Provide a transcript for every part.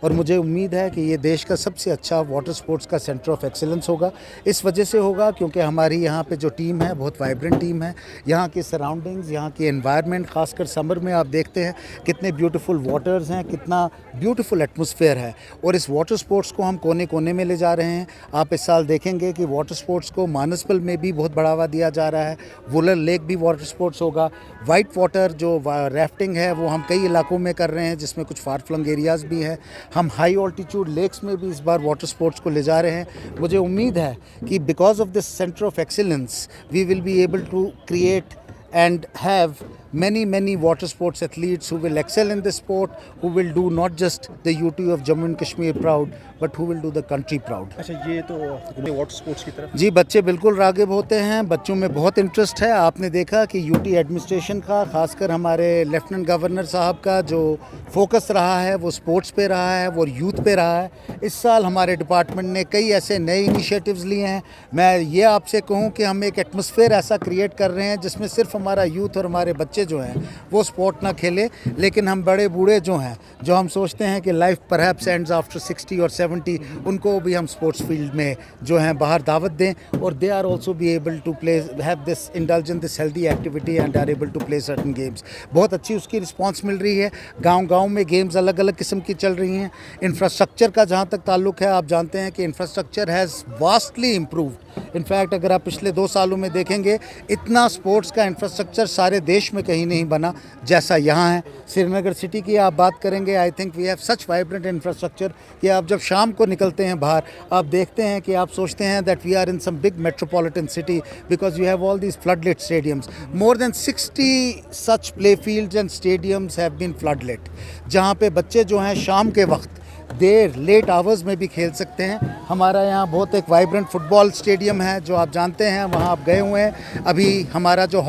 और मुझे उम्मीद है कि ये देश का सबसे अच्छा वाटर स्पोर्ट्स का सेंटर ऑफ एक्सीलेंस होगा। इस वजह से होगा क्योंकि हमारी यहाँ पे जो टीम है बहुत वाइब्रेंट टीम है। यहाँ की सराउंडिंग्स, यहाँ की एनवायरनमेंट, खासकर समर में आप देखते हैं कितने ब्यूटीफुल वाटर्स हैं, कितना ब्यूटीफुल एटमॉस्फेयर है। और इस वाटर स्पोर्ट्स को हम कोने कोने में ले जा रहे हैं। आप इस साल देखेंगे कि वाटर स्पोर्ट्स को मानसबल में भी बहुत बढ़ावा दिया जा रहा है। वुलर लेक भी वाटर स्पोर्ट्स होगा। वाइट वाटर जो राफ्टिंग है वो हम कई इलाकों में कर रहे हैं, जिसमें कुछ फार फ्लंग एरियाज़ भी हैं। हम हाई ऑल्टीट्यूड लेक्स में भी इस बार वाटर स्पोर्ट्स को ले जा रहे हैं। मुझे उम्मीद है कि because of this centre of excellence we will be able to create and have many water sports athletes who will excel in this sport, who will do not just the UT of Jammu and Kashmir proud, but who will do the country proud. अच्छा, ये तो water sports की तरफ जी, बच्चे बिल्कुल राग़िब होते हैं, बच्चों में बहुत इंटरेस्ट है। आपने देखा कि यूटी एडमिनिस्ट्रेशन का, खासकर हमारे लेफ्टिनेंट गवर्नर साहब का जो फोकस रहा है वो स्पोर्ट्स पे रहा है, वो यूथ पे रहा है। इस साल हमारे डिपार्टमेंट ने कई ऐसे नए इनिशिएटिव्स लिए हैं। मैं ये आपसे कहूँ कि हम एक एटमॉस्फेयर ऐसा क्रिएट कर रहे हैं जिसमें सिर्फ हमारा यूथ और हमारे बच्चे जो हैं वो स्पोर्ट ना खेले, लेकिन हम बड़े बूढ़े जो हैं, जो हम सोचते हैं कि लाइफ परहैप्स एंड्स आफ्टर 60 और 70, उनको भी हम स्पोर्ट्स फील्ड में जो हैं बाहर दावत दें और they are also be able to play, have this indulge in this healthy activity and are able to play certain games. बहुत अच्छी उसकी रिस्पॉन्स मिल रही है। गाँव में गेम्स अलग अलग किस्म की चल रही हैं। इंफ्रास्ट्रक्चर का जहाँ तक ताल्लुक है, आप जानते हैं कि infrastructure has vastly improved. In fact अगर आप पिछले 2 सालों में देखेंगे, इतना स्पोर्ट्स का इंफ्रास्ट्रक्चर सारे देश में कहीं नहीं बना जैसा यहाँ है। श्रीनगर सिटी की आप बात करेंगे, I think we have such vibrant infrastructure कि आप जब शाम को निकलते हैं बाहर, आप देखते हैं कि आप सोचते हैं that we are in some big metropolitan city because you have all these floodlit stadiums. More than 60 such play fields and stadiums have been floodlit, जहाँ पे बच्चे जो हैं शाम के वक्त देर लेट आवर्स में भी खेल सकते हैं। हमारा यहाँ बहुत एक वाइब्रेंट फुटबॉल स्टेडियम है जो आप जानते हैं, वहाँ आप गए हुए हैं। अभी हमारा जो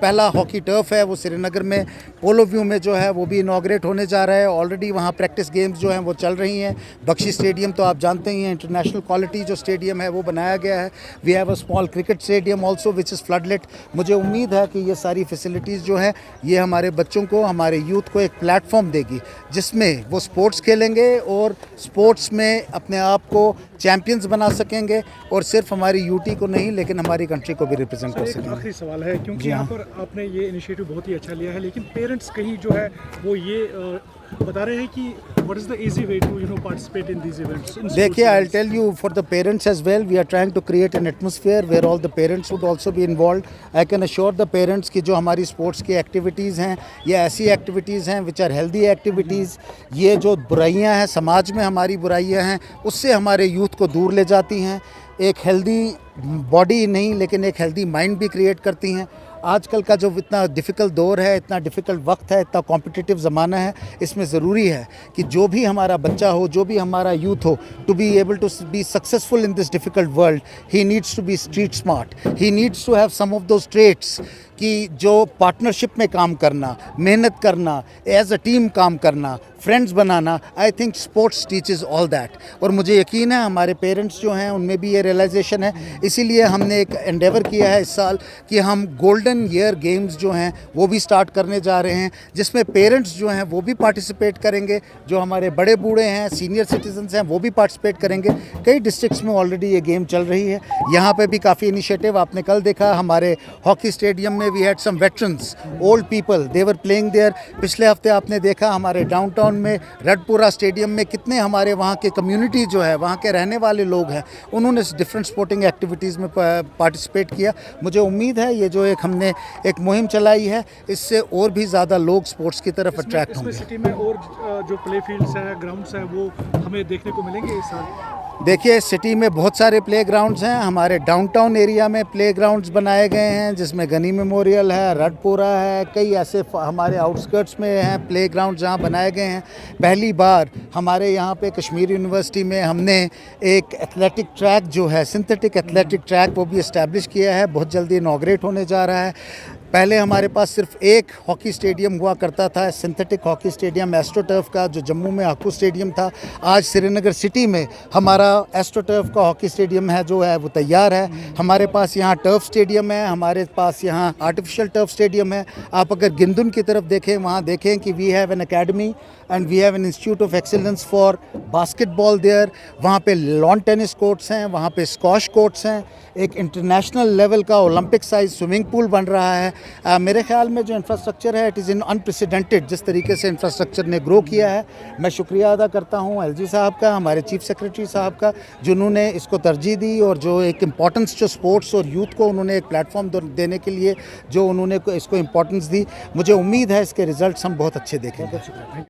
पहला हॉकी टर्फ है वो श्रीनगर में पोलो व्यू में जो है वो भी इनॉग्रेट होने जा रहा है। ऑलरेडी वहाँ प्रैक्टिस गेम्स जो हैं वो चल रही हैं। बख्शी स्टेडियम तो आप जानते ही हैं, इंटरनेशनल क्वालिटी जो स्टेडियम है वो बनाया गया है। We have a small cricket stadium also which is floodlit. मुझे उम्मीद है कि ये सारी फैसिलिटीज़ जो हैं ये हमारे बच्चों को, हमारे यूथ को एक प्लेटफॉर्म देगी जिसमें वो स्पोर्ट्स खेलेंगे और स्पोर्ट्स में अपने आप को चैम्पियंस बना सकेंगे और सिर्फ हमारी यूटी को नहीं लेकिन हमारी कंट्री को भी रिप्रेजेंट कर सकेंगे। आखिरी सवाल है, क्योंकि यहाँ पर आपने ये इनिशिएटिव बहुत ही अच्छा लिया है, लेकिन पेरेंट्स कहीं जो है वो ये बता रहे हैं कि what is the easy way to participate in these events. देखिए, I will tell you for the parents as well, we are trying to create an atmosphere where all the parents would also be involved. I can assure the parents कि जो हमारी sports की activities हैं ये ऐसी activities हैं which are healthy activities. ये जो बुराइयां हैं समाज में, हमारी बुराइयां हैं, उससे हमारे यूथ को दूर ले जाती हैं। एक हेल्दी बॉडी नहीं लेकिन एक हेल्दी माइंड भी क्रिएट करती हैं। आजकल का जो इतना डिफ़िकल्ट दौर है, इतना डिफ़िकल्ट वक्त है, इतना कॉम्पिटिटिव ज़माना है, इसमें ज़रूरी है कि जो भी हमारा बच्चा हो, जो भी हमारा यूथ हो, to be able to be successful in this difficult world, he needs to be street smart, he needs to have some of those traits कि जो पार्टनरशिप में काम करना, मेहनत करना, एज अ टीम काम करना, friends banana. I think sports teaches all that. और मुझे यकीन है हमारे पेरेंट्स जो हैं उनमें भी ये रियलाइजेशन है। इसीलिए हमने एक एंडेवर किया है इस साल कि हम गोल्डन ईयर गेम्स जो हैं वो भी स्टार्ट करने जा रहे हैं, जिसमें पेरेंट्स जो हैं वो भी पार्टिसिपेट करेंगे, जो हमारे बड़े बूढ़े हैं, सीनियर सिटीजन्स हैं, वो भी पार्टिसिपेट करेंगे। कई डिस्ट्रिक्ट्स में ऑलरेडी ये गेम चल रही है। यहाँ पे भी काफ़ी इनिशिएटिव आपने कल देखा। हमारे हॉकी स्टेडियम में we had some veterans, old people, they were playing there. पिछले हफ्ते आपने देखा हमारे डाउनटाउन में रडपुरा स्टेडियम में कितने हमारे वहाँ के कम्युनिटी जो है, वहाँ के रहने वाले लोग हैं, उन्होंने डिफरेंट स्पोर्टिंग एक्टिविटीज़ में पार्टिसिपेट किया। मुझे उम्मीद है ये जो हमने एक मुहिम चलाई है, इससे और भी ज़्यादा लोग स्पोर्ट्स की तरफ अट्रैक्ट होंगे। सिटी में और जो प्ले फील्ड्स हैं, ग्राउंड्स हैं, वो हमें देखने को मिलेंगे इस साल। देखिए, सिटी में बहुत सारे प्ले ग्राउंड्स हैं। हमारे डाउनटाउन एरिया में प्ले ग्राउंड्स बनाए गए हैं, जिसमें गनी मेमोरियल है, रडपुरा है, कई ऐसे हमारे आउटस्कर्ट्स में हैं प्ले ग्राउंड जहाँ बनाए गए हैं। पहली बार हमारे यहाँ पे कश्मीर यूनिवर्सिटी में हमने एक एथलेटिक ट्रैक जो है, सिंथेटिक एथलेटिक ट्रैक, वो भी इस्टेब्लिश किया है, बहुत जल्दी इनॉग्रेट होने जा रहा है। पहले हमारे पास सिर्फ एक हॉकी स्टेडियम हुआ करता था, सिंथेटिक हॉकी स्टेडियम एस्ट्रोटर्फ का, जो जम्मू में हाकू स्टेडियम था। आज श्रीनगर सिटी में हमारा एस्ट्रोटर्फ का हॉकी स्टेडियम है जो है वो तैयार है। हमारे पास यहाँ टर्फ स्टेडियम है, हमारे पास यहाँ आर्टिफिशियल टर्फ स्टेडियम है। आप अगर गिंदुन की तरफ देखें, वहाँ देखें कि we have an academy and we have an institute of excellence for basketball there. वहाँ पे लॉन टेनिस कोर्ट्स हैं, वहाँ पे स्क्वॉश कोर्ट्स हैं, एक इंटरनेशनल लेवल का ओलंपिक साइज स्विमिंग पूल बन रहा है। मेरे ख्याल में जो इंफ्रास्ट्रक्चर है इट इज़ इन अनप्रेसिडेंटेड। जिस तरीके से इंफ्रास्ट्रक्चर ने ग्रो किया है, मैं शुक्रिया अदा करता हूँ एलजी साहब का, हमारे चीफ सेक्रेटरी साहब का, जिन्होंने इसको तरजीह दी और जो एक इम्पॉर्टेंस जो स्पोर्ट्स और यूथ को उन्होंने एक प्लेटफॉर्म देने के लिए जो उन्होंने इसको इम्पोर्टेंस दी। मुझे उम्मीद है इसके रिजल्ट्स हम बहुत अच्छे देखेंगे।